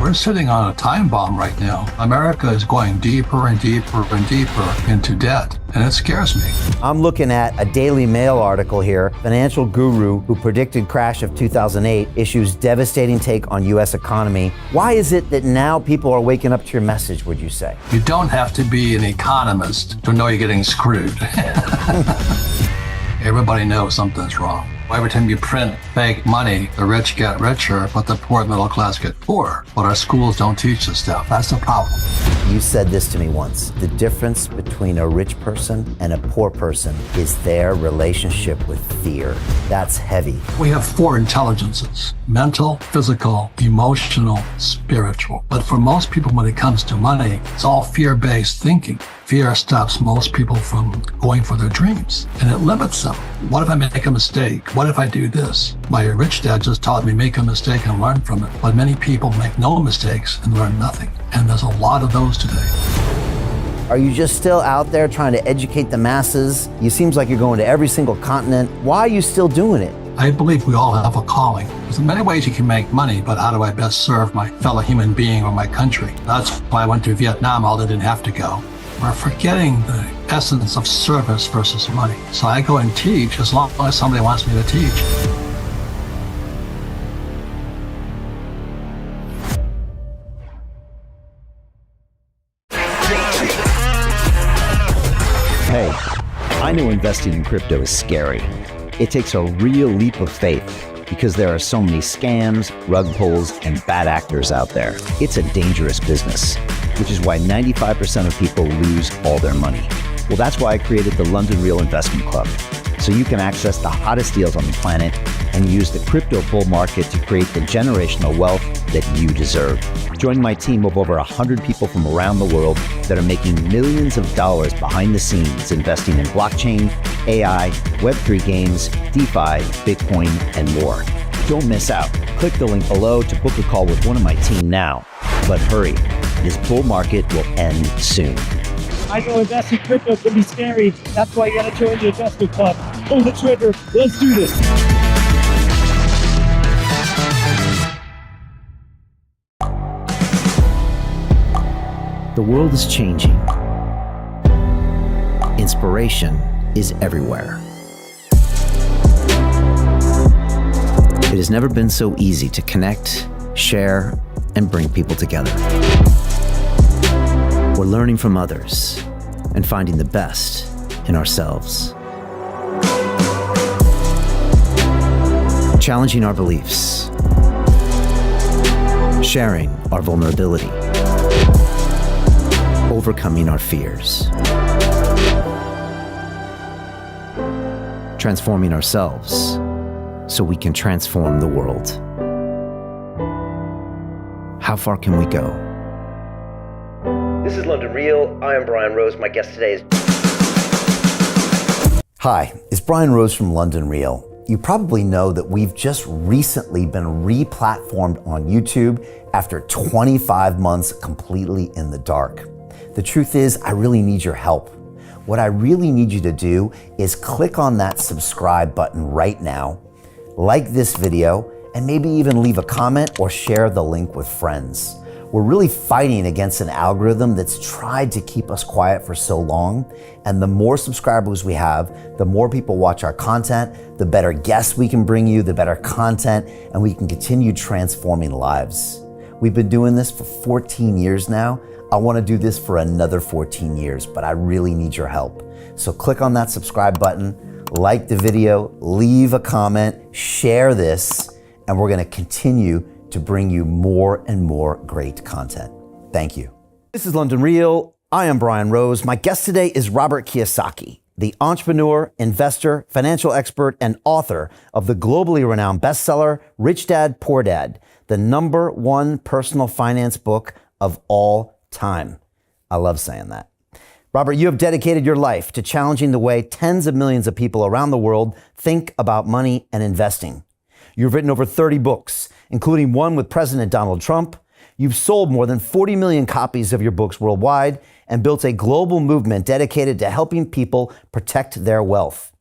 We're sitting on a time bomb right now. America is going deeper and deeper and deeper into debt, and it scares me. I'm looking at a Daily Mail article here. Financial guru who predicted crash of 2008 issues devastating take on U.S. economy. Why is it that now people are waking up to your message, would you say? You don't have to be an economist to know you're getting screwed. Everybody knows something's wrong. Every time you print fake money, the rich get richer, but the poor and middle class get poorer. But our schools don't teach this stuff. That's the problem. You said this to me once. The difference between a rich person and a poor person is their relationship with fear. That's heavy. We have 4 intelligences: mental, physical, emotional, spiritual. But for most people, when it comes to money, it's all fear-based thinking. Fear stops most people from going for their dreams, and it limits them. What if I make a mistake? What if I do this? My rich dad just taught me make a mistake and learn from it. But many people make no mistakes and learn nothing. And there's a lot of those today. Are you just still out there trying to educate the masses? You seems like you're going to every single continent. Why are you still doing it? I believe we all have a calling. There's many ways you can make money, but how do I best serve my fellow human being or my country? That's why I went to Vietnam, although I didn't have to go. We're forgetting the essence of service versus money. So I go and teach as long as somebody wants me to teach. Hey, I know investing in crypto is scary. It takes a real leap of faith because there are so many scams, rug pulls, and bad actors out there. It's a dangerous business, which is why 95% of people lose all their money. Well, that's why I created the London Real Investment Club, so you can access the hottest deals on the planet and use the crypto bull market to create the generational wealth that you deserve. Join my team of over 100 people from around the world that are making millions of dollars behind the scenes investing in blockchain, AI, Web3 games, DeFi, Bitcoin, and more. Don't miss out. Click the link below to book a call with one of my team now. But hurry, this bull market will end soon. I know investing in crypto can be scary. That's why you gotta join the investment club. Pull the trigger. Let's do this. The world is changing. Inspiration is everywhere. It has never been so easy to connect, share, and bring people together. We're learning from others and finding the best in ourselves. Challenging our beliefs. Sharing our vulnerability. Overcoming our fears. Transforming ourselves so we can transform the world. How far can we go? This is London Real. I am Brian Rose. My guest today is... Hi, it's Brian Rose from London Real. You probably know that we've just recently been re-platformed on YouTube after 25 months completely in the dark. The truth is, I really need your help. What I really need you to do is click on that subscribe button right now, like this video, and maybe even leave a comment or share the link with friends. We're really fighting against an algorithm that's tried to keep us quiet for so long. And the more subscribers we have, the more people watch our content, the better guests we can bring you, the better content, and we can continue transforming lives. We've been doing this for 14 years now. I want to do this for another 14 years, but I really need your help. So click on that subscribe button, like the video, leave a comment, share this, and we're going to continue to bring you more and more great content. Thank you. This is London Real. I am Brian Rose. My guest today is Robert Kiyosaki, the entrepreneur, investor, financial expert, and author of the globally renowned bestseller, Rich Dad, Poor Dad, the #1 personal finance book of all time. I love saying that. Robert, you have dedicated your life to challenging the way tens of millions of people around the world think about money and investing. You've written over 30 books, including one with President Donald Trump. You've sold more than 40 million copies of your books worldwide and built a global movement dedicated to helping people protect their wealth.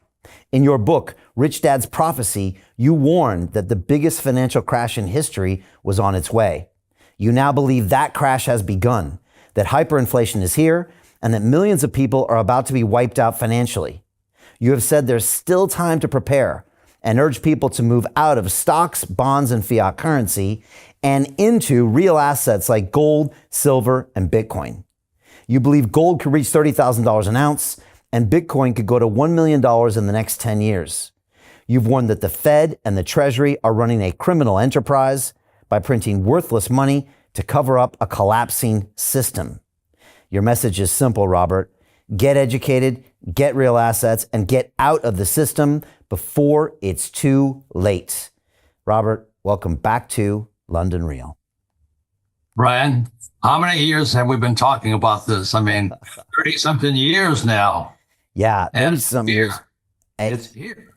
In your book, Rich Dad's Prophecy, you warned that the biggest financial crash in history was on its way. You now believe that crash has begun, that hyperinflation is here, and that millions of people are about to be wiped out financially. You have said there's still time to prepare and urge people to move out of stocks, bonds, and fiat currency and into real assets like gold, silver, and Bitcoin. You believe gold could reach $30,000 an ounce and Bitcoin could go to $1 million in the next 10 years. You've warned that the Fed and the Treasury are running a criminal enterprise by printing worthless money to cover up a collapsing system. Your message is simple, Robert. Get educated, get real assets, and get out of the system before it's too late. Robert, welcome back to London Real. Brian, how many years have we been talking about this? I mean, 30-something years now. Yeah, And some years. It's here.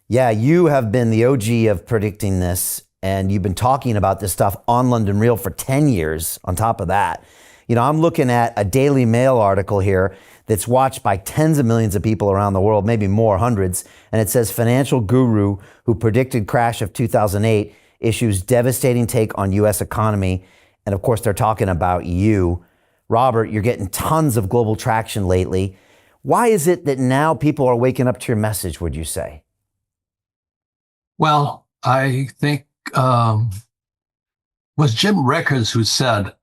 Yeah, you have been the OG of predicting this, and you've been talking about this stuff on London Real for 10 years on top of that. You know, I'm looking at a Daily Mail article here that's watched by tens of millions of people around the world, maybe more, hundreds. And it says financial guru who predicted crash of 2008 issues devastating take on U.S. economy. And of course, they're talking about you. Robert, you're getting tons of global traction lately. Why is it that now people are waking up to your message, would you say? Well, I think was Jim Rickards who said,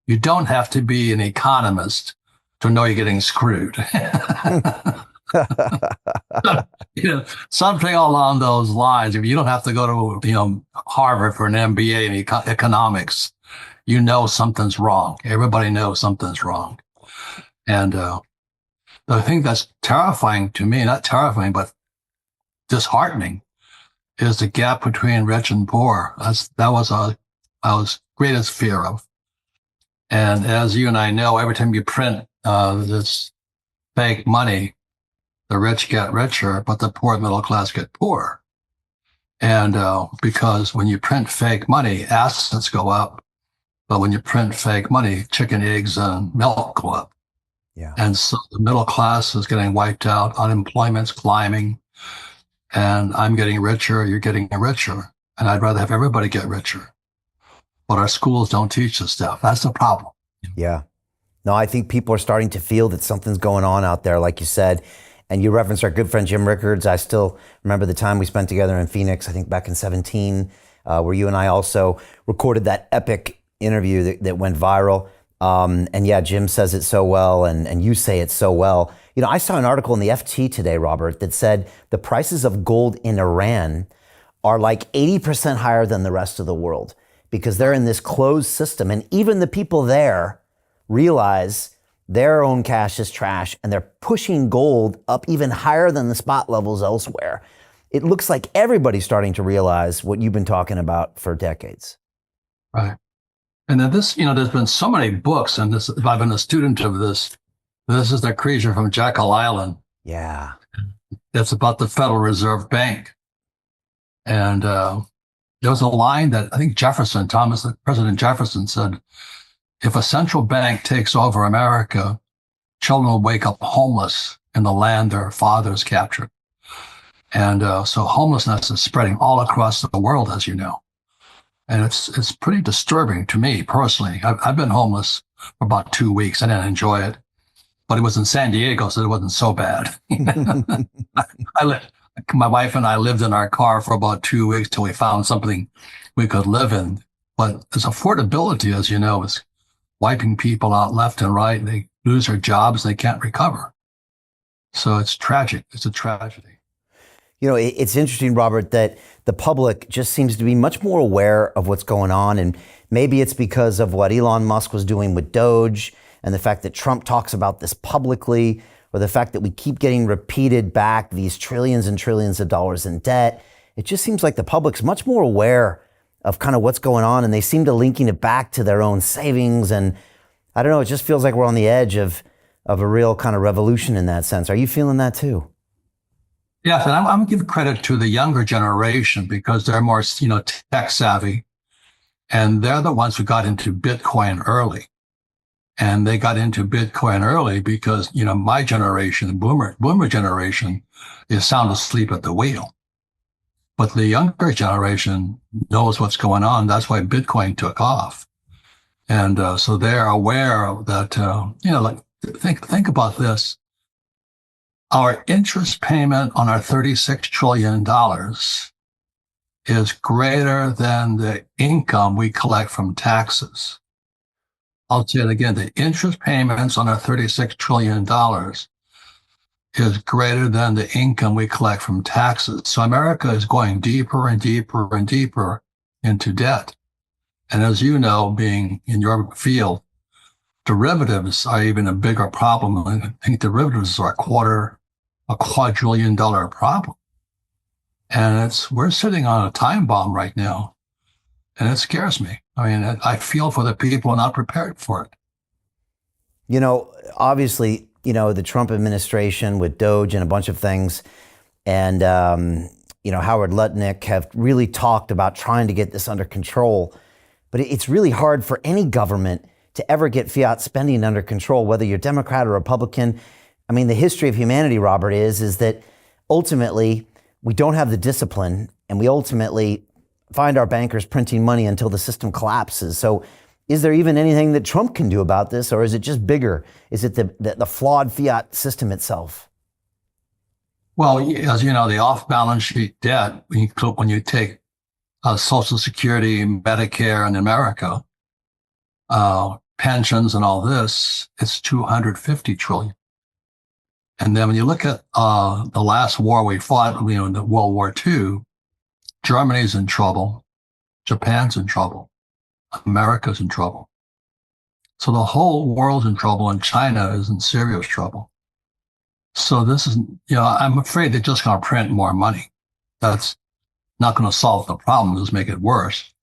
you don't have to be an economist to know you're getting screwed. Something along those lines. If you don't have to go to Harvard for an MBA in economics, you know something's wrong. Everybody knows something's wrong. And the thing that's terrifying to me, not terrifying, but disheartening, is the gap between rich and poor. That was our greatest fear of. And as you and I know, every time you print this fake money, the rich get richer, but the poor middle class get poorer. And because when you print fake money, assets go up. But when you print fake money, chicken, eggs, and milk go up. Yeah. And so the middle class is getting wiped out. Unemployment's climbing. And I'm getting richer, you're getting richer. And I'd rather have everybody get richer. But our schools don't teach this stuff. That's the problem. Yeah. No, I think people are starting to feel that something's going on out there, like you said. And you referenced our good friend Jim Rickards. I still remember the time we spent together in Phoenix, I think back in 2017, where you and I also recorded that epic interview that went viral. And yeah, Jim says it so well, and you say it so well. You know, I saw an article in the FT today, Robert, that said the prices of gold in Iran are like 80% higher than the rest of the world because they're in this closed system. And even the people there realize their own cash is trash and they're pushing gold up even higher than the spot levels elsewhere. It looks like everybody's starting to realize what you've been talking about for decades. Right. And then this, there's been so many books, and this, if I've been a student of this. This is The Creature from Jekyll Island. Yeah. It's about the Federal Reserve Bank. And there was a line that I think President Jefferson said, if a central bank takes over America, children will wake up homeless in the land their fathers captured. And so homelessness is spreading all across the world, as you know. And it's pretty disturbing to me personally. I've been homeless for about 2 weeks. I didn't enjoy it. But it was in San Diego, so it wasn't so bad. My wife and I lived in our car for about 2 weeks till we found something we could live in. But this affordability, as you know, is wiping people out left and right. They lose their jobs, they can't recover. So it's tragic. It's a tragedy. You know, it's interesting, Robert, that the public just seems to be much more aware of what's going on. And maybe it's because of what Elon Musk was doing with Doge, and the fact that Trump talks about this publicly, or the fact that we keep getting repeated back these trillions and trillions of dollars in debt. It just seems like the public's much more aware of kind of what's going on, and they seem to linking it back to their own savings. And I don't know, it just feels like we're on the edge of a real kind of revolution in that sense. Are you feeling that too? Yes, and I'm going to give credit to the younger generation because they're more, tech savvy, and they're the ones who got into Bitcoin early. And they got into Bitcoin early because, my generation, the boomer generation, is sound asleep at the wheel. But the younger generation knows what's going on. That's why Bitcoin took off. And so they're aware that, like think about this. Our interest payment on our $36 trillion is greater than the income we collect from taxes. I'll say it again. The interest payments on our $36 trillion is greater than the income we collect from taxes. So America is going deeper and deeper and deeper into debt. And as you know, being in your field, derivatives are even a bigger problem. I think derivatives are a quadrillion dollar problem. And we're sitting on a time bomb right now. And it scares me. I mean, I feel for the people not prepared for it. Obviously, the Trump administration with Doge and a bunch of things, and, Howard Lutnick have really talked about trying to get this under control. But it's really hard for any government to ever get fiat spending under control, whether you're Democrat or Republican. I mean, the history of humanity, Robert, is that ultimately we don't have the discipline, and we ultimately find our bankers printing money until the system collapses. So is there even anything that Trump can do about this, or is it just bigger? Is it the flawed fiat system itself? Well, as you know, the off-balance sheet debt, when you take Social Security, Medicare in America, pensions and all this, it's $250 trillion. And then when you look at the last war we fought, in the World War II, Germany's in trouble, Japan's in trouble, America's in trouble. So the whole world's in trouble, and China is in serious trouble. So this is, I'm afraid they're just going to print more money. That's not going to solve the problem, just make it worse.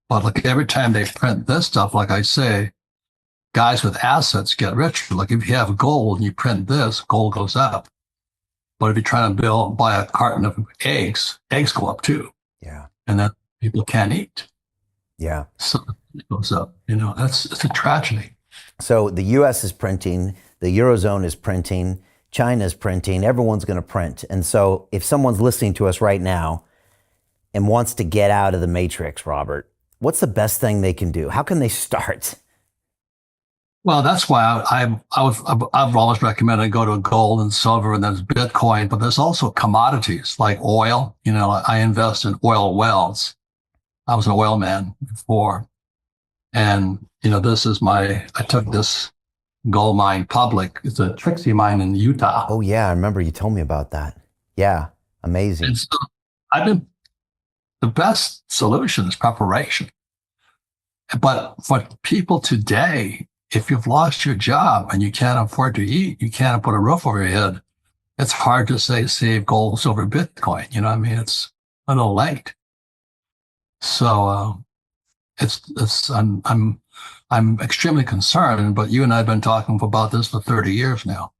But look, every time they print this stuff, like I say, guys with assets get richer. Like if you have gold and you print this, gold goes up. But if you're trying to buy a carton of eggs go up too. Yeah. And then people can't eat. Yeah. So it goes up. It's a tragedy. So the US is printing, the Eurozone is printing, China's printing, everyone's going to print. And so if someone's listening to us right now and wants to get out of the matrix, Robert, what's the best thing they can do? How can they start? Well, that's why I've always recommended go to gold and silver, and there's Bitcoin, but there's also commodities like oil. I invest in oil wells. I was an oil man before. And, I took this gold mine public. It's a Trixie mine in Utah. Oh yeah, I remember you told me about that. Yeah, amazing. And so the best solution is preparation. But for people today, if you've lost your job and you can't afford to eat, you can't put a roof over your head, it's hard to say save gold, silver, Bitcoin. It's a little late. So I'm extremely concerned. But you and I have been talking about this for 30 years now,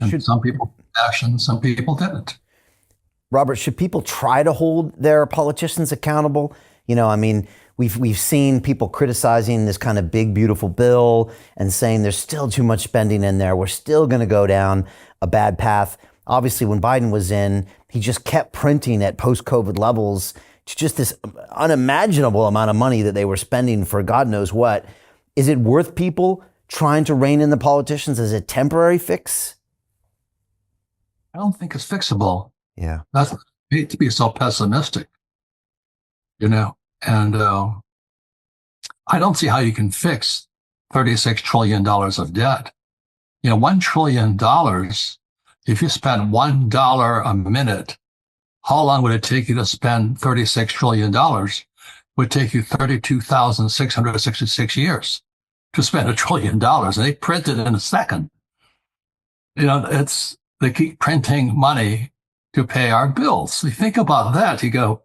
and some people action, some people didn't. Robert, should people try to hold their politicians accountable? We've seen people criticizing this kind of big, beautiful bill and saying there's still too much spending in there. We're still going to go down a bad path. Obviously, when Biden was in, he just kept printing at post-COVID levels. It's just this unimaginable amount of money that they were spending for God knows what. Is it worth people trying to rein in the politicians as a temporary fix? I don't think it's fixable. Yeah. I hate to be so pessimistic, and I don't see how you can fix $36 trillion of debt. $1 trillion, if you spend $1 a minute, how long would it take you to spend $36 trillion? It would take you 32,666 years to spend $1 trillion. And they print it in a second. They keep printing money to pay our bills. You think about that, you go,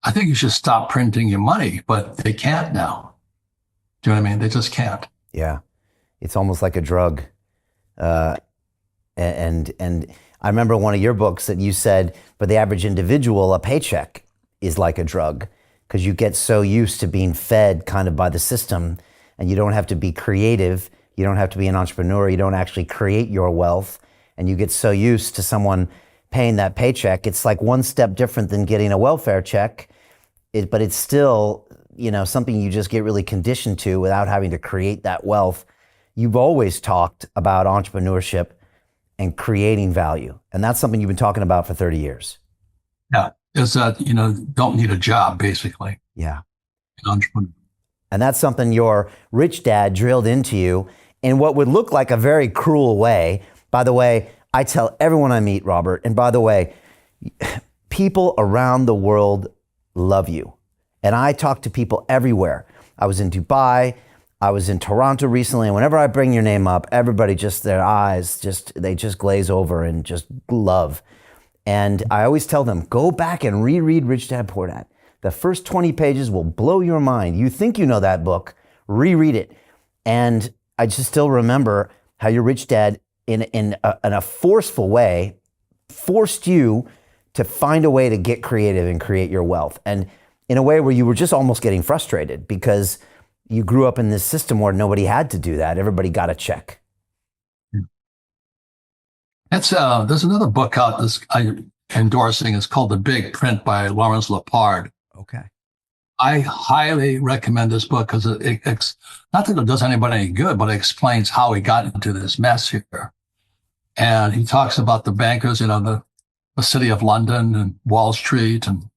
I think you should stop printing your money, but they can't now. Do you know what I mean? They just can't. Yeah. It's almost like a drug. And I remember one of your books that you said, for the average individual, a paycheck is like a drug, because you get so used to being fed kind of by the system, and you don't have to be creative. You don't have to be an entrepreneur. You don't actually create your wealth. And you get so used to someone paying that paycheck. It's like one step different than getting a welfare check, but it's still something you just get really conditioned to without having to create that wealth. You've always talked about entrepreneurship and creating value. And that's something you've been talking about for 30 years. Yeah. Is that, don't need a job, basically. Yeah. An entrepreneur. And that's something your rich dad drilled into you in what would look like a very cruel way. By the way, I tell everyone I meet, Robert, and by the way, people around the world love you. And I talk to people everywhere. I was in Dubai, I was in Toronto recently, and whenever I bring your name up, everybody just, their eyes, they just glaze over and just love. And I always tell them, go back and reread Rich Dad Poor Dad. The first 20 pages will blow your mind. You think you know that book, reread it. And I just still remember how your rich dad, in a forceful way, forced you to find a way to get creative and create your wealth. And in a way where you were just almost getting frustrated because you grew up in this system where nobody had to do that. Everybody got a check. There's another book out I'm endorsing. It's called The Big Print by Lawrence Lepard. Okay. I highly recommend this book because it's not that it does anybody any good, but it explains how he got into this mess here. And he talks about the bankers, the city of London and Wall Street and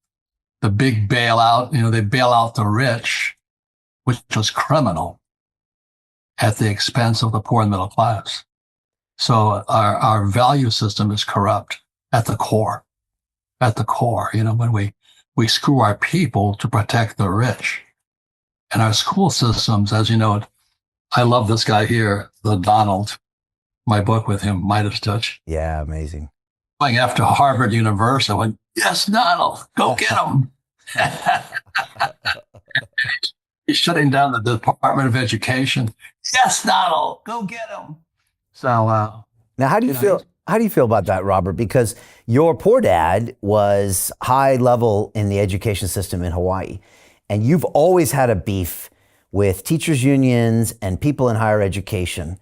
the big bailout. They bail out the rich, which was criminal, at the expense of the poor and middle class. So our value system is corrupt at the core. At the core, when we screw our people to protect the rich. And our school systems, as you know, I love this guy here, the Donald, my book with him, Midas Touch. Yeah, amazing. Going after Harvard University, I went, yes, Donald, go get him. He's shutting down the Department of Education. Yes, Donald, go get him. So now, how do you feel? How do you feel about that, Robert? Because your poor dad was high level in the education system in Hawaii, and you've always had a beef with teachers' unions and people in higher education.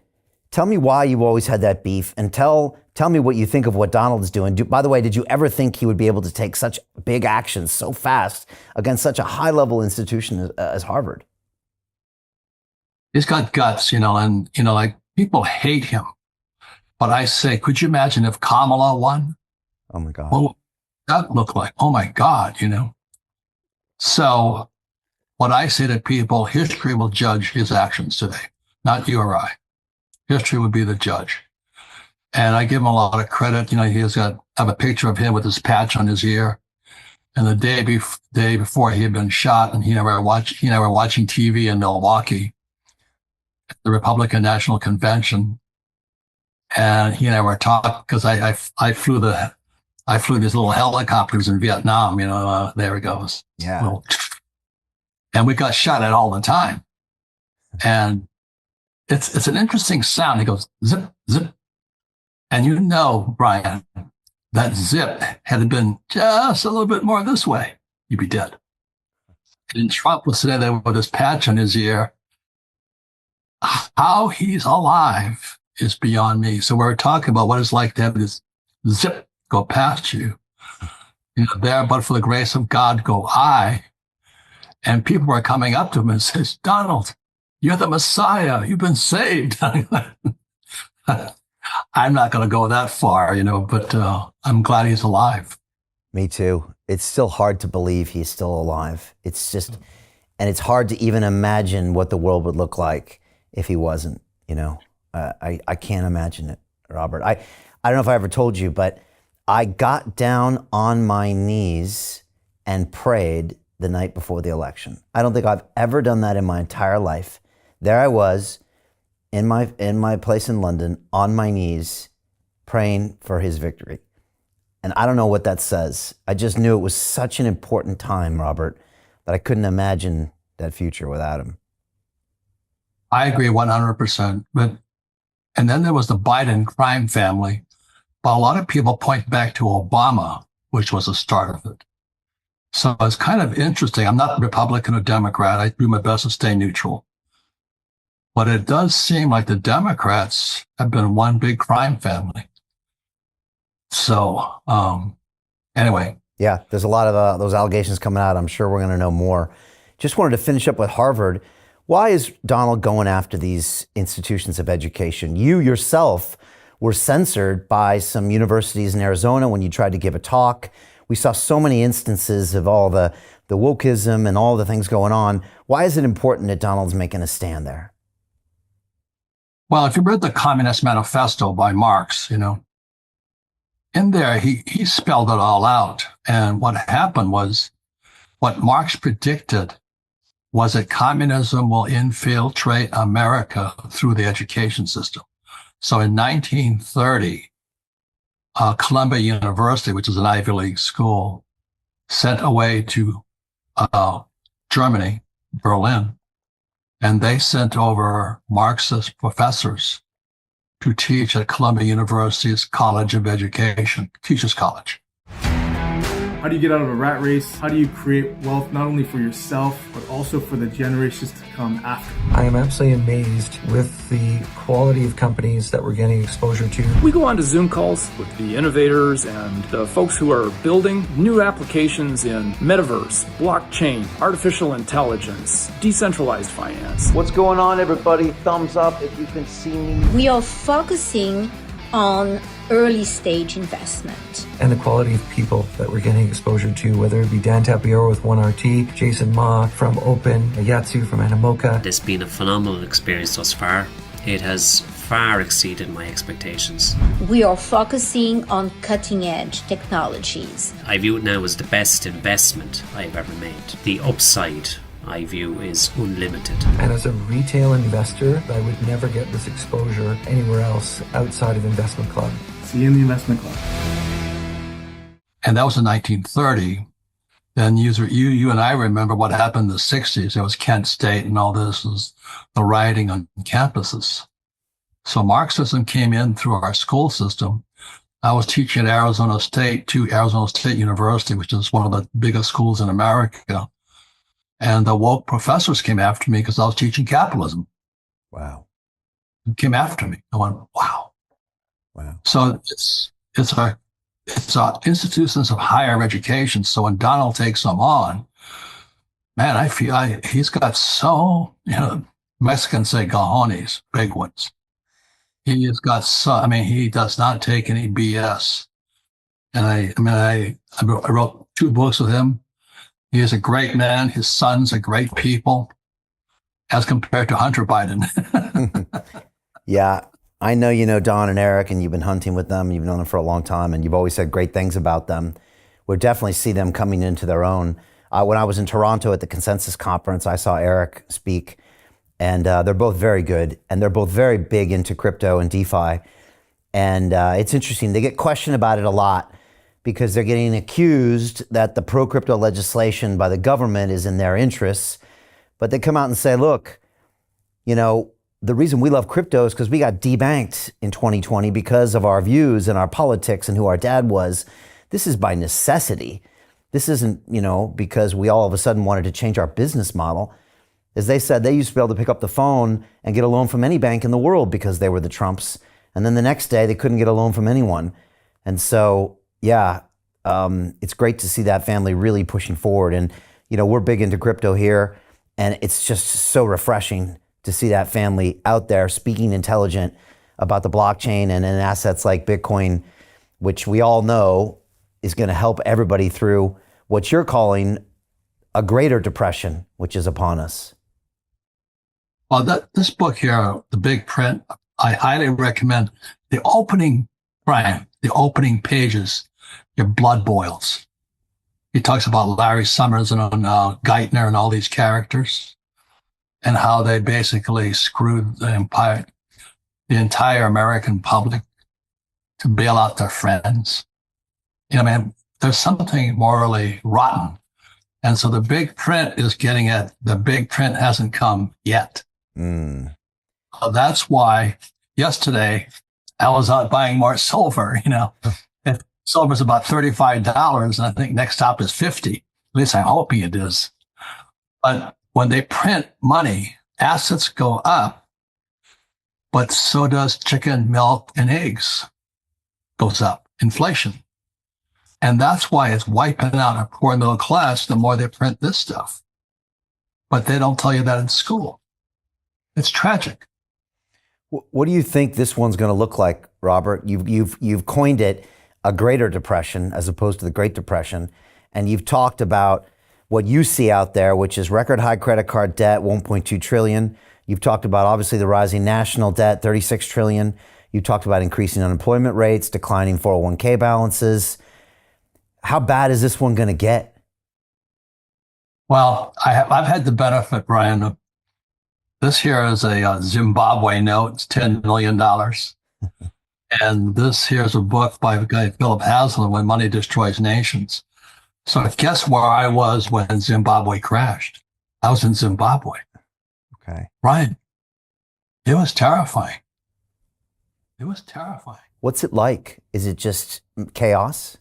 Tell me why you always had that beef, and tell me what you think of what Donald's doing. By the way, did you ever think he would be able to take such big actions so fast against such a high level institution as Harvard? He's got guts, and like people hate him. But I say, could you imagine if Kamala won? Oh my God. What would that look like? Oh my God, So what I say to people, history will judge his actions today, not you or I. History would be the judge. And I give him a lot of credit. I have a picture of him with his patch on his ear. And the day before he had been shot, and he never watching TV in Milwaukee at the Republican National Convention. And he and I were talking because I flew these little helicopters in Vietnam. There it goes. Yeah. And we got shot at all the time. And it's an interesting sound. He goes zip zip, and Brian, that zip had it been just a little bit more this way, you'd be dead. And Trump was sitting there with his patch on his ear. How he's alive is beyond me. So we're talking about what it's like to have this zip go past you. There, but for the grace of God, go I. And people were coming up to him and says, Donald, you're the Messiah. You've been saved. I'm not going to go that far, but I'm glad he's alive. Me too. It's still hard to believe he's still alive. It's just, and it's hard to even imagine what the world would look like if he wasn't, I can't imagine it, Robert. I don't know if I ever told you, but I got down on my knees and prayed the night before the election. I don't think I've ever done that in my entire life. There I was in my place in London on my knees praying for his victory. And I don't know what that says. I just knew it was such an important time, Robert, that I couldn't imagine that future without him. I agree 100%. And then there was the Biden crime family. But a lot of people point back to Obama, which was the start of it. So it's kind of interesting. I'm not Republican or Democrat. I do my best to stay neutral. But it does seem like the Democrats have been one big crime family. So anyway. Yeah, there's a lot of those allegations coming out. I'm sure we're going to know more. Just wanted to finish up with Harvard. Why is Donald going after these institutions of education? You yourself were censored by some universities in Arizona when you tried to give a talk. We saw so many instances of all the wokeism and all the things going on. Why is it important that Donald's making a stand there? Well, if you read the Communist Manifesto by Marx, in there, he spelled it all out. And what happened was, what Marx predicted was that communism will infiltrate America through the education system. So in 1930, Columbia University, which is an Ivy League school, sent away to Germany, Berlin, and they sent over Marxist professors to teach at Columbia University's College of Education, Teachers College. How do you get out of a rat race? How do you create wealth not only for yourself, but also for the generations to come after? I am absolutely amazed with the quality of companies that we're getting exposure to. We go on to Zoom calls with the innovators and the folks who are building new applications in metaverse, blockchain, artificial intelligence, decentralized finance. What's going on, everybody? Thumbs up if you can see me. We are focusing on early stage investment. And the quality of people that we're getting exposure to, whether it be Dan Tapiero with 1RT, Jason Ma from Open, Yatsu from Animoca. It's been a phenomenal experience thus far. It has far exceeded my expectations. We are focusing on cutting edge technologies. I view it now as the best investment I've ever made. The upside I view is unlimited. And as a retail investor, I would never get this exposure anywhere else outside of Investment Club. See you in the Investment Club. And that was in 1930. Then you and I remember what happened in the 60s. There was Kent State and all this was the rioting on campuses. So Marxism came in through our school system. I was teaching at Arizona State University, which is one of the biggest schools in America. And the woke professors came after me because I was teaching capitalism. Wow. They came after me. I went, wow. Wow. So it's our institutions of higher education. So when Donald takes them on, man, I feel he's got so, Mexicans say cojones, big ones. He has got he does not take any BS. And I wrote 2 books with him. He is a great man. His sons are great people as compared to Hunter Biden. Yeah, I know you know Don and Eric, and you've been hunting with them. You've known them for a long time, and you've always said great things about them. We definitely see them coming into their own. When I was in Toronto at the Consensus Conference, I saw Eric speak, and they're both very good, and they're both very big into crypto and DeFi. And it's interesting. They get questioned about it a lot, because they're getting accused that the pro-crypto legislation by the government is in their interests. But they come out and say, look, the reason we love crypto is because we got debanked in 2020 because of our views and our politics and who our dad was. This is by necessity. This isn't, because we all of a sudden wanted to change our business model. As they said, they used to be able to pick up the phone and get a loan from any bank in the world because they were the Trumps. And then the next day they couldn't get a loan from anyone. And so, yeah, it's great to see that family really pushing forward. And, we're big into crypto here, and it's just so refreshing to see that family out there speaking intelligent about the blockchain and in assets like Bitcoin, which we all know is going to help everybody through what you're calling a greater depression, which is upon us. Well, this book here, The Big Print, I highly recommend. The opening pages, your blood boils. He talks about Larry Summers and Geithner and all these characters and how they basically screwed the entire American public to bail out their friends. There's something morally rotten. And so the big print is getting at the big print hasn't come yet. That's why yesterday I was out buying more silver, If silver's about $35, and I think next stop is 50. At least I'm hoping it is. But when they print money, assets go up, but so does chicken, milk, and eggs goes up, inflation. And that's why it's wiping out a poor middle class the more they print this stuff. but they don't tell you that in school. It's tragic. What do you think this one's going to look like, Robert? You've coined it a greater depression as opposed to the Great Depression, and you've talked about what you see out there, which is record high credit card debt, 1.2 trillion. You've talked about obviously the rising national debt, 36 trillion. You talked about increasing unemployment rates, declining 401k balances. How bad is this one going to get? Well, I've had the benefit, Brian, of this here is a Zimbabwe note. It's $10 million. And this here's a book by a guy, Philip Haslam, When Money Destroys Nations. So guess where I was when Zimbabwe crashed? I was in Zimbabwe. Okay. Brian, it was terrifying. It was terrifying. What's it like? Is it just chaos?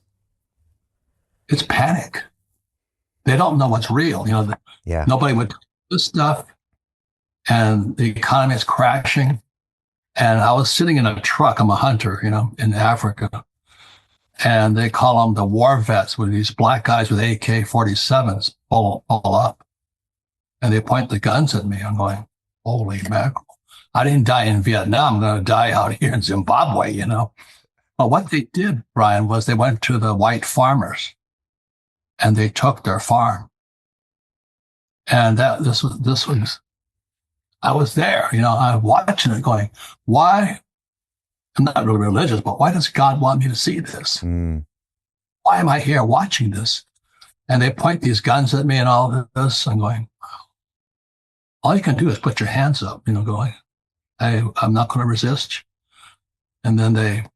It's panic. They don't know what's real. Nobody would do this stuff. And the economy is crashing. And I was sitting in a truck. I'm a hunter, in Africa. And they call them the war vets, with these black guys with AK-47s pull up. And they point the guns at me. I'm going, holy mackerel. I didn't die in Vietnam. I'm going to die out here in Zimbabwe, But what they did, Brian, was they went to the white farmers and they took their farm. And this was, I was there, I'm watching it going, why? I'm not really religious, but why does God want me to see this? Why am I here watching this? And they point these guns at me and all this. I'm going, wow. All you can do is put your hands up, going, I'm not going to resist. And then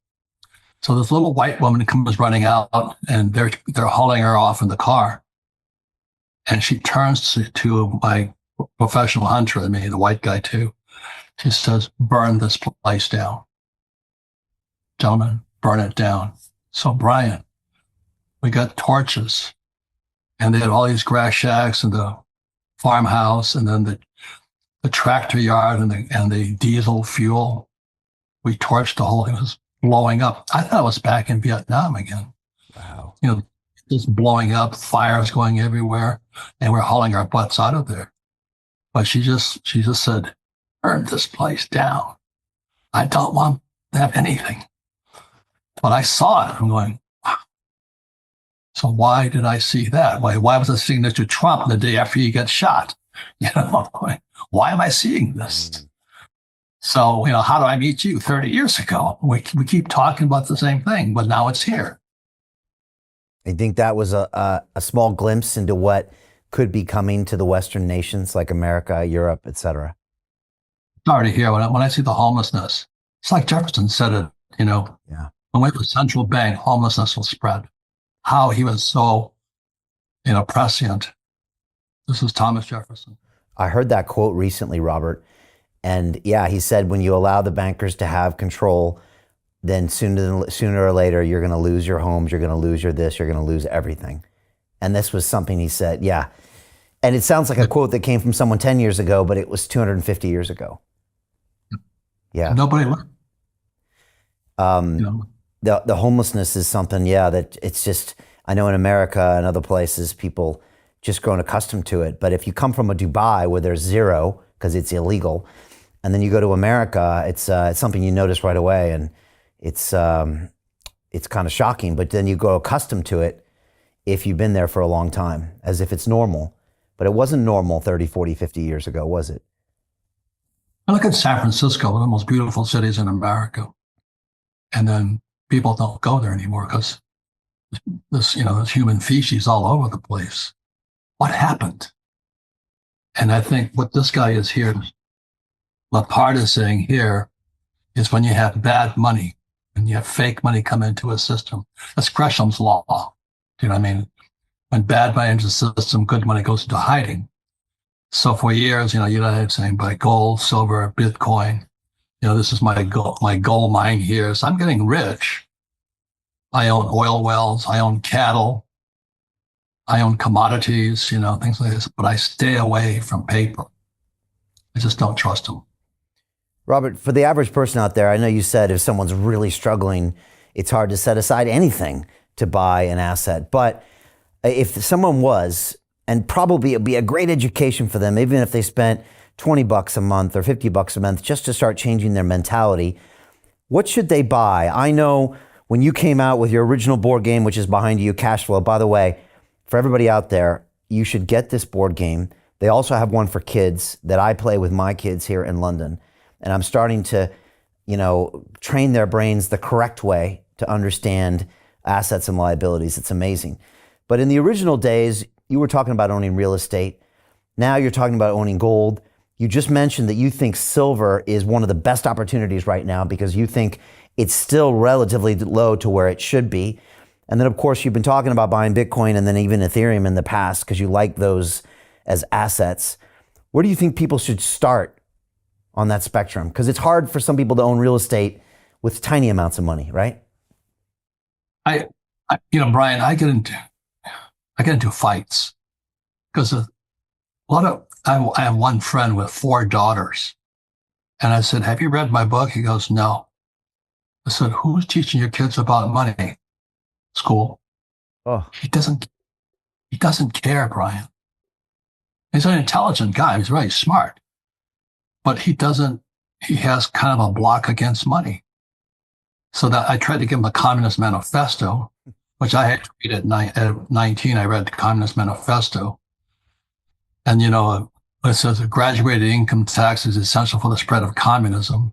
so this little white woman comes running out and they're hauling her off in the car. And she turns to my professional hunter and me, the white guy too. She says, burn this place down. Gentlemen, burn it down. So Brian, we got torches and they had all these grass shacks and the farmhouse and then the tractor yard and the diesel fuel. We torched the whole thing. It was blowing up. I thought I was back in Vietnam again. Wow. Just blowing up, fires going everywhere, and we're hauling our butts out of there. But she just said, burn this place down. I don't want to have anything. But I saw it. I'm going, wow. So why did I see that? Why was I seeing Mr. Trump the day after he got shot? Why am I seeing this? So, how do I meet you 30 years ago? We keep talking about the same thing, but now it's here. I think that was a small glimpse into what could be coming to the Western nations like America, Europe, et cetera. Sorry to hear when I see the homelessness. It's like Jefferson said it, Yeah. When we went to central bank, homelessness will spread. How he was so, prescient. This is Thomas Jefferson. I heard that quote recently, Robert. And yeah, he said, when you allow the bankers to have control, then sooner or later, you're going to lose your homes, you're going to lose your this, you're going to lose everything. And this was something he said, yeah. And it sounds like a quote that came from someone 10 years ago, but it was 250 years ago. Yeah. Nobody learned. The homelessness is something, that it's just, I know in America and other places, people just grown accustomed to it. But if you come from a Dubai where there's zero, because it's illegal, and then you go to America, it's something you notice right away. And it's kind of shocking, but then you grow accustomed to it if you've been there for a long time, as if it's normal. But it wasn't normal 30, 40, 50 years ago, was it? I look at San Francisco, one of the most beautiful cities in America. And then people don't go there anymore because there's human feces all over the place. What happened? And I think what this guy is here, Lapard is saying here, is when you have bad money, and you have fake money come into a system. That's Gresham's law. Do you know what I mean? When bad money enters the system, good money goes into hiding. So for years, United saying buy gold, silver, Bitcoin. This is my gold mine here. So I'm getting rich. I own oil wells. I own cattle. I own commodities, things like this. But I stay away from paper. I just don't trust them. Robert, for the average person out there, I know you said if someone's really struggling, it's hard to set aside anything to buy an asset. But if someone was, and probably it'd be a great education for them, even if they spent $20 a month or $50 a month just to start changing their mentality. What should they buy? I know when you came out with your original board game, which is behind you, Cash Flow, by the way, for everybody out there, you should get this board game. They also have one for kids that I play with my kids here in London. And I'm starting to, train their brains the correct way to understand assets and liabilities. It's amazing. But in the original days, you were talking about owning real estate. Now you're talking about owning gold. You just mentioned that you think silver is one of the best opportunities right now because you think it's still relatively low to where it should be. And then, of course, you've been talking about buying Bitcoin and then even Ethereum in the past because you like those as assets. Where do you think people should start on that spectrum? Because it's hard for some people to own real estate with tiny amounts of money, right? Brian, I get into fights because I have one friend with 4 daughters. And I said, have you read my book? He goes, no. I said, who's teaching your kids about money? School. Oh. He doesn't care, Brian. He's an intelligent guy. He's very smart. But he has kind of a block against money. So that I tried to give him a Communist Manifesto, which I had to read at 19. I read the Communist Manifesto. And, it says graduated income tax is essential for the spread of communism,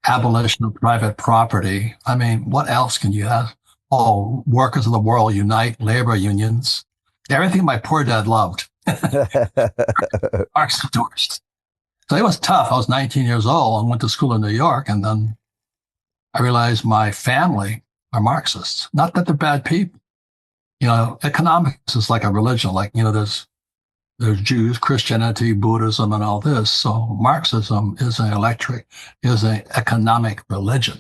abolition of private property. I mean, what else can you have? Oh, workers of the world unite, labor unions, everything my poor dad loved. Marx endorsed. So it was tough. I was 19 years old and went to school in New York. And then I realized my family are Marxists. Not that they're bad people. Economics is like a religion. Like, there's Jews, Christianity, Buddhism, and all this. So Marxism is an economic religion,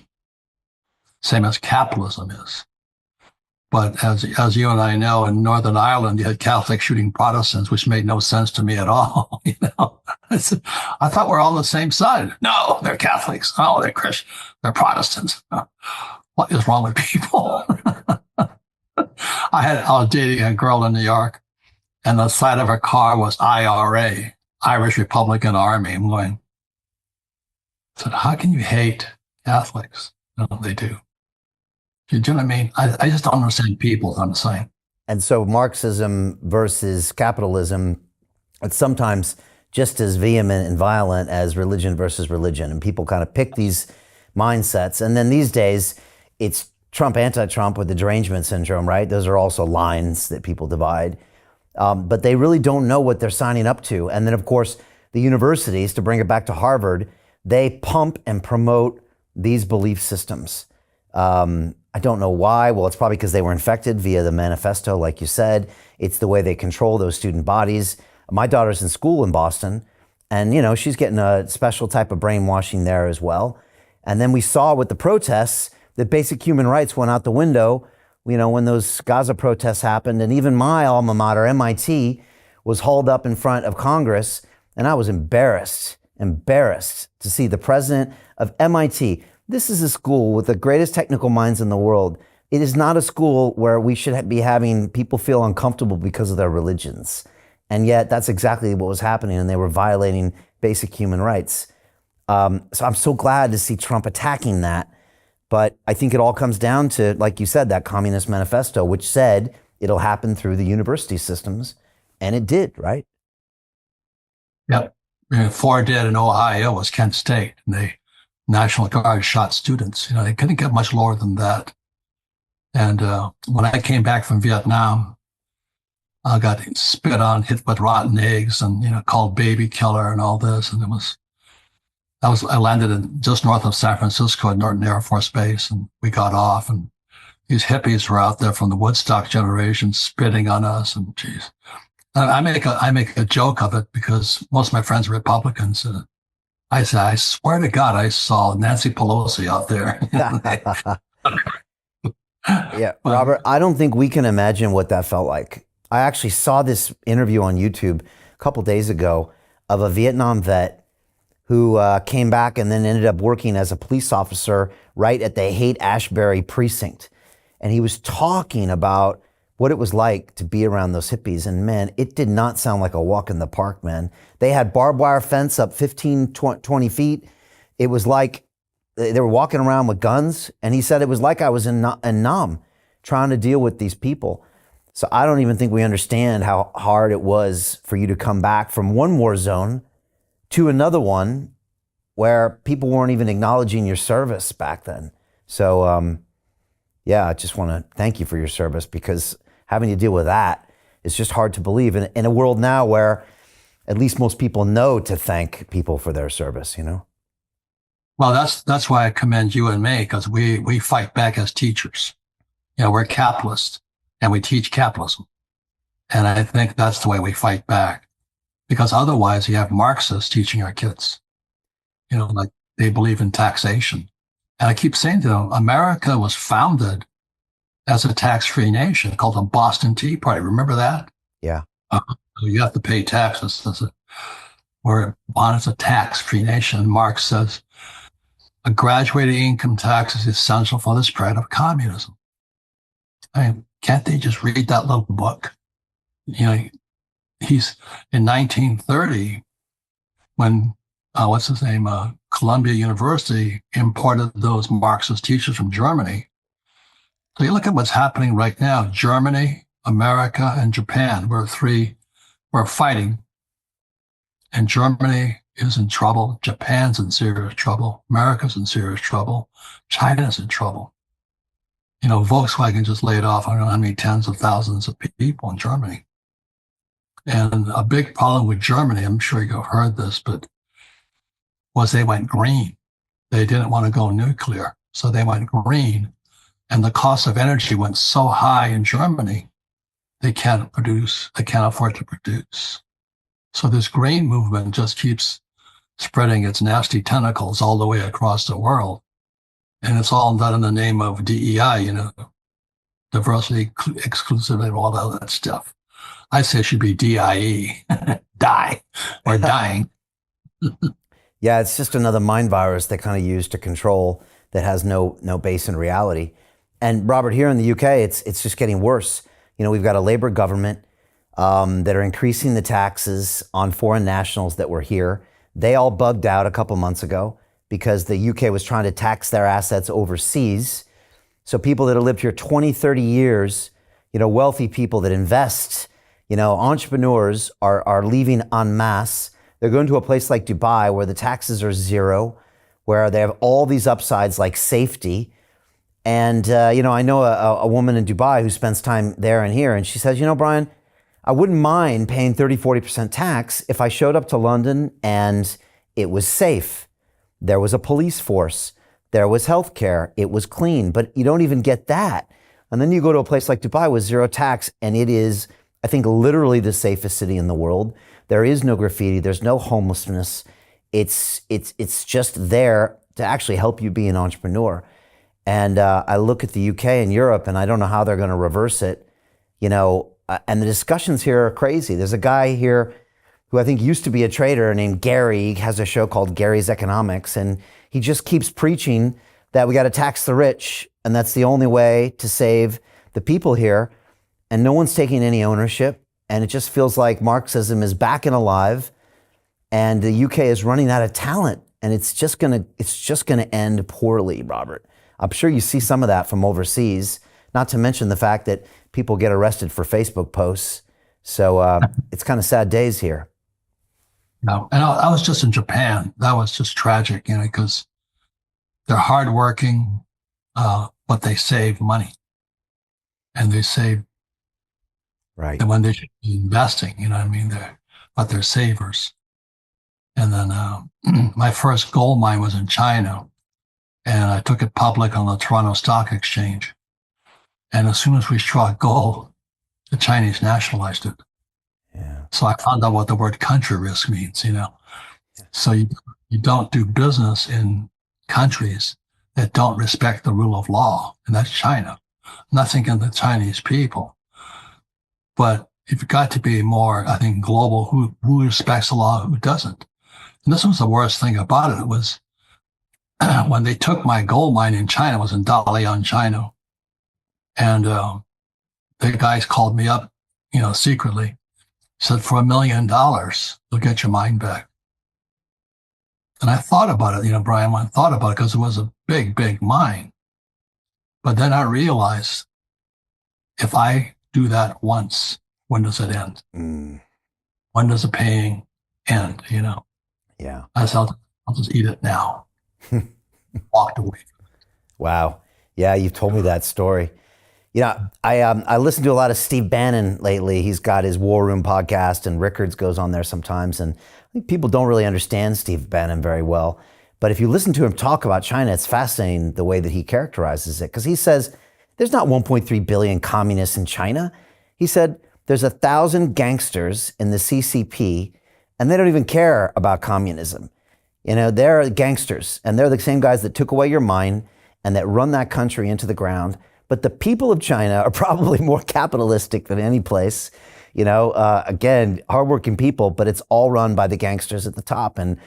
same as capitalism is. But as you and I know, in Northern Ireland, you had Catholics shooting Protestants, which made no sense to me at all. I thought we're all on the same side. No, they're Catholics. Oh, they're Christian. They're Protestants. What is wrong with people? I was dating a girl in New York, and the side of her car was IRA, Irish Republican Army. I'm going, I said, how can you hate Catholics? No, they do. Do you know what I mean? I just don't understand people, I'm saying. And so Marxism versus capitalism, it's sometimes just as vehement and violent as religion versus religion. And people kind of pick these mindsets. And then these days, it's Trump, anti-Trump with the derangement syndrome, right? Those are also lines that people divide. But they really don't know what they're signing up to. And then, of course, the universities, to bring it back to Harvard, they pump and promote these belief systems. I don't know why. Well, it's probably because they were infected via the manifesto, like you said. It's the way they control those student bodies. My daughter's in school in Boston, and she's getting a special type of brainwashing there as well. And then we saw with the protests that basic human rights went out the window, when those Gaza protests happened. And even my alma mater, MIT, was hauled up in front of Congress. And I was embarrassed to see the president of MIT. This is a school with the greatest technical minds in the world. It is not a school where we should be having people feel uncomfortable because of their religions. And yet that's exactly what was happening, and they were violating basic human rights. So I'm so glad to see Trump attacking that. But I think it all comes down to, like you said, that Communist Manifesto, which said it'll happen through the university systems. And it did, right? Yep. 4 dead in Ohio was Kent State. And the National Guard shot students. They couldn't get much lower than that. And when I came back from Vietnam, I got spit on, hit with rotten eggs, and called baby killer and all this. And I landed in just north of San Francisco at Norton Air Force Base, and we got off, and these hippies were out there from the Woodstock generation spitting on us, and geez. I make a joke of it because most of my friends are Republicans. I say, I swear to God, I saw Nancy Pelosi out there. Yeah, Robert, I don't think we can imagine what that felt like. I actually saw this interview on YouTube a couple days ago of a Vietnam vet who came back and then ended up working as a police officer right at the Haight-Ashbury precinct. And he was talking about what it was like to be around those hippies. And man, it did not sound like a walk in the park, man. They had barbed wire fence up 15, 20 feet. It was like they were walking around with guns. And he said it was like I was in Nam trying to deal with these people. So I don't even think we understand how hard it was for you to come back from one war zone to another one where people weren't even acknowledging your service back then. So, yeah, I just want to thank you for your service, because having to deal with that is just hard to believe in a world now where at least most people know to thank people for their service, you know? Well, that's why I commend you and me, because we fight back as teachers. You know, we're capitalists and we teach capitalism. And I think that's the way we fight back, because otherwise you have Marxists teaching our kids, you know, like they believe in taxation. And I keep saying to them, America was founded as a tax-free nation called the Boston Tea Party. Remember that? Yeah. You have to pay taxes. We're on as a tax-free nation. Marx says a graduated income tax is essential for the spread of communism. I mean, can't they just read that little book? You know, he's in 1930 when what's his name? Columbia University imported those Marxist teachers from Germany. So you look at what's happening right now. Germany, America, and Japan, we're fighting. And Germany is in trouble. Japan's in serious trouble. America's in serious trouble. China's in trouble. You know, Volkswagen just laid off, I don't know how many tens of thousands of people in Germany. And a big problem with Germany, I'm sure you've heard this, but was they went green. They didn't want to go nuclear, so they went green. And the cost of energy went so high in Germany, they can't afford to produce. So this green movement just keeps spreading its nasty tentacles all the way across the world. And it's all done in the name of DEI, you know, diversity, exclusivity, all that stuff. I say it should be DIE, die, or dying. Yeah, it's just another mind virus they kind of use to control that has no base in reality. And Robert, here in the UK, it's just getting worse. You know, we've got a Labour government that are increasing the taxes on foreign nationals that were here. They all bugged out a couple months ago because the UK was trying to tax their assets overseas. So people that have lived here 20, 30 years, you know, wealthy people that invest, you know, entrepreneurs are leaving en masse. They're going to a place like Dubai where the taxes are zero, where they have all these upsides like safety. And, you know, I know a woman in Dubai who spends time there and here, and she says, you know, Brian, I wouldn't mind paying 30, 40% tax if I showed up to London and it was safe. There was a police force. There was healthcare. It was clean, but you don't even get that. And then you go to a place like Dubai with zero tax, and it is, I think, literally the safest city in the world. There is no graffiti. There's no homelessness. It's just there to actually help you be an entrepreneur. And I look at the UK and Europe, and I don't know how they're going to reverse it, you know. And the discussions here are crazy. There's a guy here who I think used to be a trader named Gary. He has a show called Gary's Economics, and he just keeps preaching that we got to tax the rich, and that's the only way to save the people here. And no one's taking any ownership. And it just feels like Marxism is back and alive, and the UK is running out of talent, and it's just gonna end poorly, Robert. I'm sure you see some of that from overseas, not to mention the fact that people get arrested for Facebook posts. So it's kind of sad days here. No, and I was just in Japan. That was just tragic, you know, because they're hardworking, but they save money, and they save. Right. And when they should be investing, you know what I mean? They're savers. And then my first gold mine was in China, and I took it public on the Toronto Stock Exchange. And as soon as we struck gold, the Chinese nationalized it. Yeah. So I found out what the word country risk means, you know. So you don't do business in countries that don't respect the rule of law, and that's China. I'm not thinking the Chinese people. But you've got to be more, I think, global, who respects the law, who doesn't. And this was the worst thing about it. It was when they took my gold mine in China, it was in Dalian, China. And the guys called me up, secretly, said, for $1 million, you'll get your mine back. And I thought about it, Brian, I thought about it because it was a big, big mine. But then I realized, if I do that once, when does it end? When does the paying end, Yeah. I said, I'll just eat it now. Walked away. Wow. Yeah, you've told me that story. I listened to a lot of Steve Bannon lately. He's got his War Room podcast, and Rickards goes on there sometimes. And I think people don't really understand Steve Bannon very well. But if you listen to him talk about China, it's fascinating the way that he characterizes it. Because he says, there's not 1.3 billion communists in China. He said, there's 1,000 gangsters in the CCP, and they don't even care about communism. They're gangsters, and they're the same guys that took away your mine and that run that country into the ground. But the people of China are probably more capitalistic than any place. Again, hardworking people, but it's all run by the gangsters at the top. And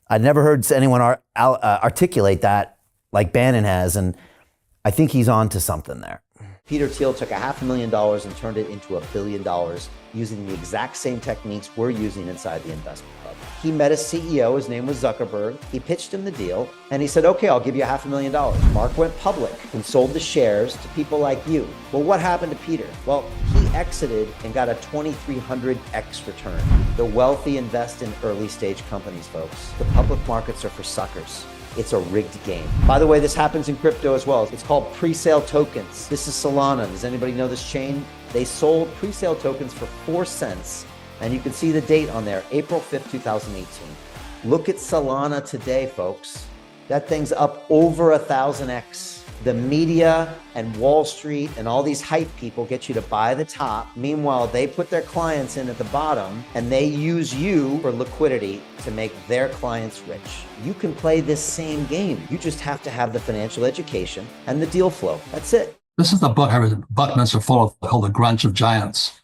I'd never heard anyone articulate that like Bannon has, and I think he's on to something there. Peter Thiel took $500,000 and turned it into $1 billion using the exact same techniques we're using inside the investment club. He met his CEO, his name was Zuckerberg. He pitched him the deal and he said, okay, I'll give you $500,000. Mark went public and sold the shares to people like you. Well, what happened to Peter? Well, he exited and got a 2,300x return. The wealthy invest in early stage companies, folks. The public markets are for suckers. It's a rigged game. By the way, this happens in crypto as well. It's called pre-sale tokens. This is Solana. Does anybody know this chain? They sold pre-sale tokens for 4 cents. And you can see the date on there, April 5th, 2018. Look at Solana today, folks. That thing's up over 1,000x. The media and Wall Street and all these hype people get you to buy the top. Meanwhile, they put their clients in at the bottom and they use you for liquidity to make their clients rich. You can play this same game. You just have to have the financial education and the deal flow. That's it. This is the book I read, Buckminster Fuller, called The Grunge of Giants.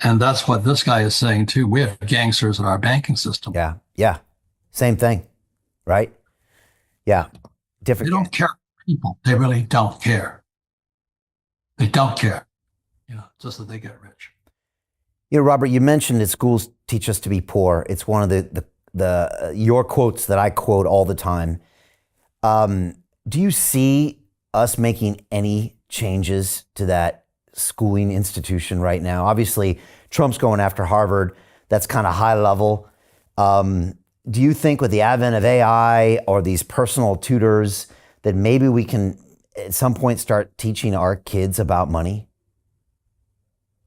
And that's what this guy is saying too. We have gangsters in our banking system. Yeah. Same thing, right? Yeah. Different. They don't care. People, they really don't care. They don't care, just that they get rich. Robert, you mentioned that schools teach us to be poor. It's one of the your quotes that I quote all the time. Do you see us making any changes to that schooling institution right now? Obviously, Trump's going after Harvard. That's kind of high level. Do you think with the advent of AI or these personal tutors that maybe we can at some point start teaching our kids about money?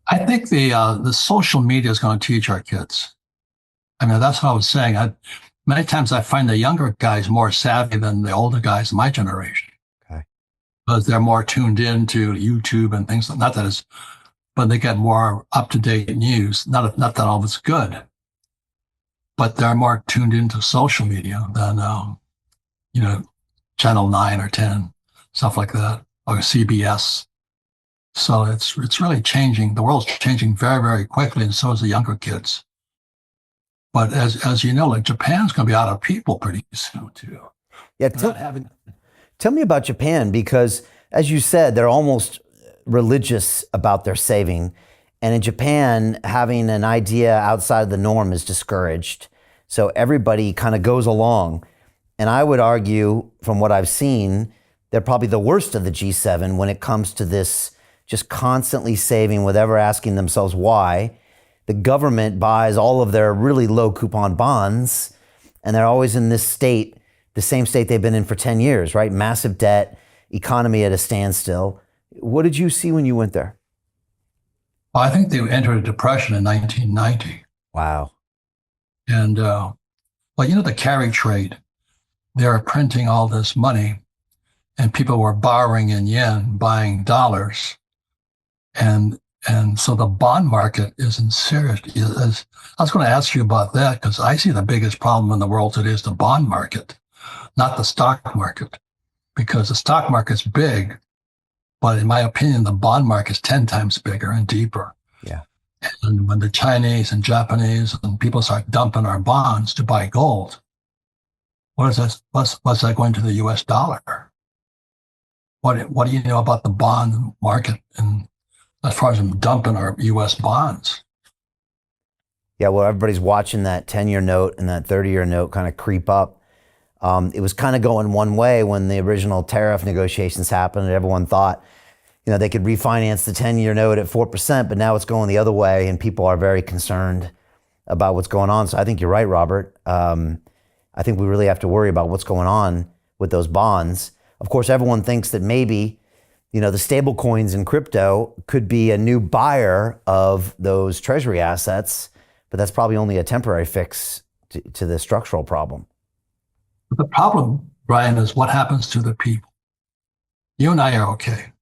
I think the social media is going to teach our kids. I mean, that's what I was saying. Many times I find the younger guys more savvy than the older guys in my generation. Okay. Because they're more tuned in to YouTube and things. Not that it's, but they get more up-to-date news. Not that all of it's good, but they're more tuned into social media than, Channel 9 or 10, stuff like that, or CBS. So it's really changing. The world's changing very, very quickly, and so is the younger kids. But as you know, like Japan's going to be out of people pretty soon too. Yeah, tell me about Japan, because as you said, they're almost religious about their saving. And in Japan, having an idea outside of the norm is discouraged. So everybody kind of goes along. And I would argue, from what I've seen, they're probably the worst of the G7 when it comes to this just constantly saving without ever asking themselves why. The government buys all of their really low coupon bonds, and they're always in this state, the same state they've been in for 10 years, right? Massive debt, economy at a standstill. What did you see when you went there? Well, I think they entered a depression in 1990. Wow. And, the carry trade. They were printing all this money, and people were borrowing in yen, buying dollars. And so the bond market is in serious. I was going to ask you about that, because I see the biggest problem in the world today is the bond market, not the stock market, because the stock market's big, but in my opinion, the bond market's 10 times bigger and deeper. Yeah. And when the Chinese and Japanese and people start dumping our bonds to buy gold, what is that? What's that going to the U.S. dollar? What do you know about the bond market in as far as them dumping our U.S. bonds. Yeah, well, everybody's watching that 10-year note and that 30-year note kind of creep up. It was kind of going one way when the original tariff negotiations happened, and everyone thought, they could refinance the 10-year note at 4%, but now it's going the other way, and people are very concerned about what's going on. So I think you're right, Robert. I think we really have to worry about what's going on with those bonds. Of course, everyone thinks that maybe, the stable coins in crypto could be a new buyer of those treasury assets, but that's probably only a temporary fix to the structural problem. But the problem, Brian, is what happens to the people. You and I are okay.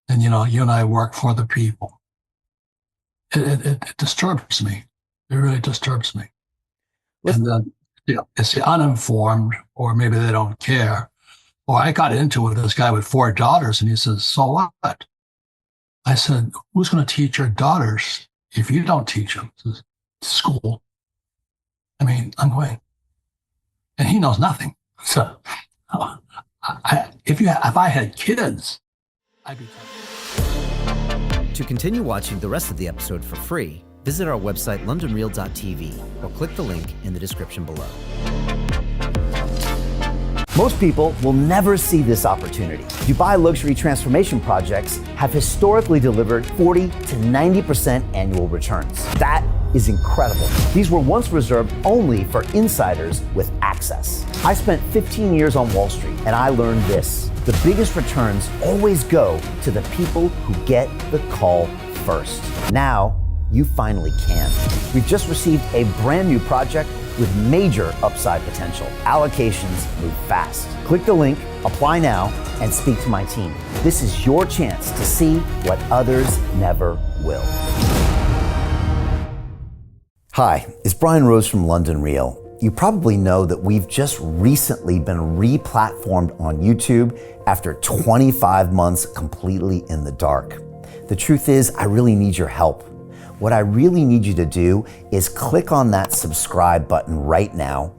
And, you and I work for the people. It disturbs me. It really disturbs me. And then, it's the uninformed, or maybe they don't care. Or I got into it with this guy with 4 daughters, and he says, so what? I said, who's going to teach your daughters if you don't teach them? He says, school. I'm going, and he knows nothing. So if I had kids, I'd be. To continue watching the rest of the episode for free, visit our website londonreal.tv or click the link in the description below. Most people will never see this opportunity. Dubai luxury transformation projects have historically delivered 40 to 90% annual returns. That is incredible. These were once reserved only for insiders with access. I spent 15 years on Wall Street, and I learned this: the biggest returns always go to the people who get the call first. Now, you finally can. We've just received a brand new project with major upside potential. Allocations move fast. Click the link, apply now, and speak to my team. This is your chance to see what others never will. Hi, it's Brian Rose from London Real. You probably know that we've just recently been re-platformed on YouTube after 25 months completely in the dark. The truth is, I really need your help. What I really need you to do is click on that subscribe button right now,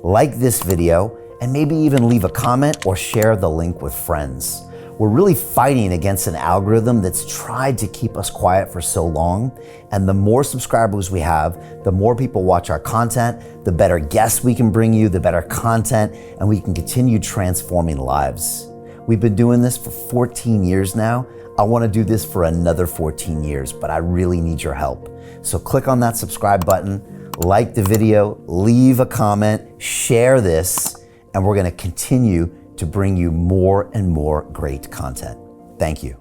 like this video, and maybe even leave a comment or share the link with friends. We're really fighting against an algorithm that's tried to keep us quiet for so long, and the more subscribers we have, the more people watch our content, the better guests we can bring you, the better content, and we can continue transforming lives. We've been doing this for 14 years now. I want to do this for another 14 years, but I really need your help. So click on that subscribe button, like the video, leave a comment, share this, and we're going to continue to bring you more and more great content. Thank you.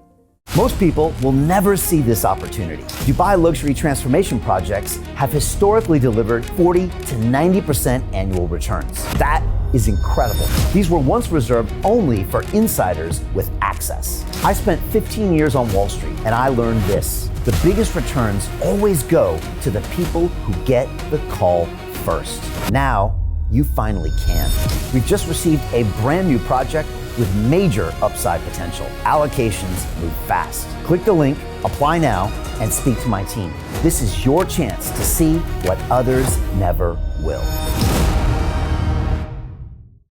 Most people will never see this opportunity. Dubai luxury transformation projects have historically delivered 40 to 90% annual returns. That is incredible. These were once reserved only for insiders with access. I spent 15 years on Wall Street, and I learned this: the biggest returns always go to the people who get the call first. Now, you finally can. We've just received a brand new project with major upside potential. Allocations move fast. Click the link, apply now, and speak to my team. This is your chance to see what others never will.